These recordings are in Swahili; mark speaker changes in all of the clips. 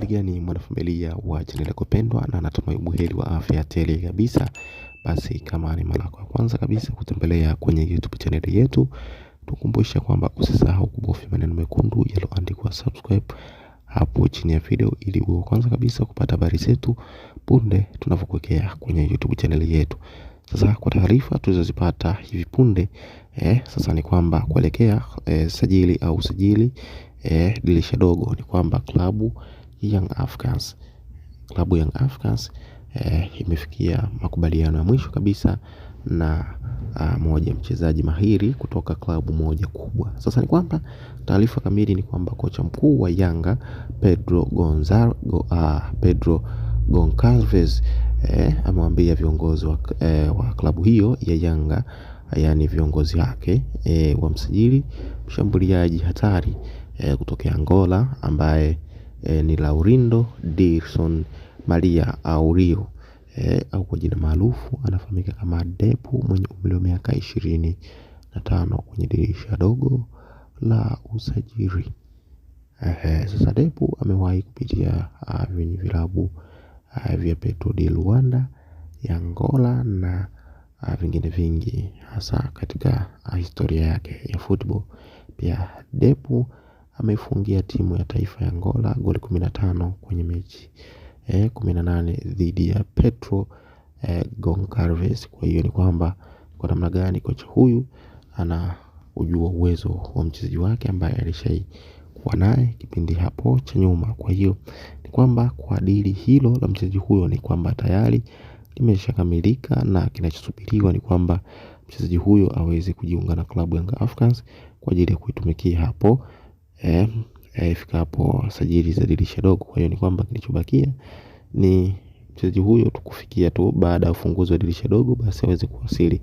Speaker 1: Hali gani mwanafamilia wa channel yako pendwa, na natumai buheri wa afya tele kabisa. Basi kama ni mara ya kwanza kabisa kutembelea kwenye YouTube channel yetu, tukumbusha kwamba usisahau kubofya maneno mekundu yaliyoandikwa subscribe hapo chini ya video, ili uwe kwanza kabisa kupata habari zetu punde tunapokuwekea kwenye YouTube channel yetu. Sasa kwa taarifa tulizozipata hivi punde, sasa ni kwamba kuelekea sajili au usajili dirisha dogo, ni kwamba klabu Young Africans imefikia makubaliano ya mwisho kabisa na moja mchezaji mahiri kutoka klabu moja kubwa. Sasa ni kwamba taarifa kamili ni kwamba kocha mkuu wa Yanga Pedro Goncalves amewambia viongozi wa klabu hiyo ya Yanga, yani viongozi wake, wamsajili mshambuliaji hatari kutokea Angola ambaye ni Laurindo Dilson Maria Aurio, au kwa jina maarufu anafahamika kama Depu, mwenye umri wa miaka 25 kwenye dirisha dogo la usajili. Sasa Depu amewahi kupitia kwenye vilabu vya Petro di Luanda ya Angola na vingine vingi, hasa katika historia yake ya football. Pia Depu amefungia timu ya taifa ya Angola goli 15 kwenye mechi 18 dhidi ya Petro Goncalves. Kwa hiyo ni kwamba kwa namna gani kocha huyu ana ujua uwezo wa mchezaji wake ambaye alishaikuwa naye kipindi hapo cha nyuma. Kwa hiyo ni kwamba kwa dili hilo la mchezaji huyo ni kwamba tayari limeshakamilika, na kinachosubiriwa ni kwamba mchezaji huyo aweze kujiunga na klabu ya Young Africans kwa ajili ya kuitumikia hapo ifikapo sajili za dirisha dogo. Kwa hiyo ni kwamba kilichobakia ni mchezaji huyo tukufikia tu baada ya ufunguzi wa dirisha dogo, basi aweze kuwasili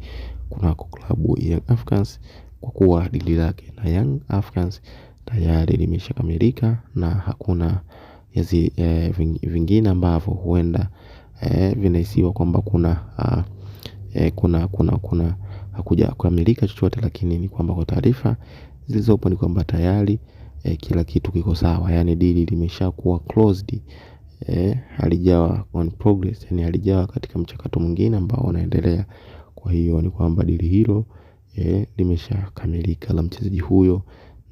Speaker 1: kunako klabu ya Young Africans, kwa kuwa dili lake na Young Africans tayari limeshakamilika na hakuna vingine ambavyo huenda vinahisiwa kwamba kuna hakuja kukamilika chochote. Lakini ni kwamba kwa taarifa zilizopo ni kwamba tayari kila kitu kiko sawa, yani dili limeshakuwa closed, halijawa on progress, yani halijawa katika mchakato mwingine ambao unaendelea. Kwa hiyo ni kwamba dili hilo limeshakamilika la mchezaji huyo,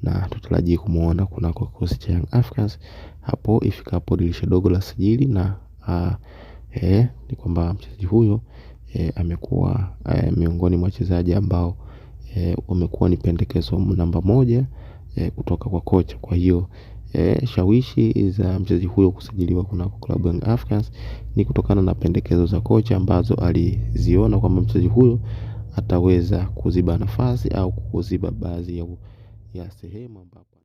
Speaker 1: na tutarajia kumuona kunako kikosi cha Young Africans hapo ifikapo dirisha dogo la sajili. Na ni kwamba mchezaji huyo amekuwa miongoni mwa wachezaji ambao wamekuwa ni pendekezo namba 1 kutoka kwa kocha. Kwa hiyo shawishi za mchezaji huyo kusajiliwa kunako klabu ya Young Africans ni kutokana na pendekezo za kocha ambazo aliziona kwamba mchezaji huyo ataweza kuziba nafasi au kuziba baadhi ya sehemu ambapo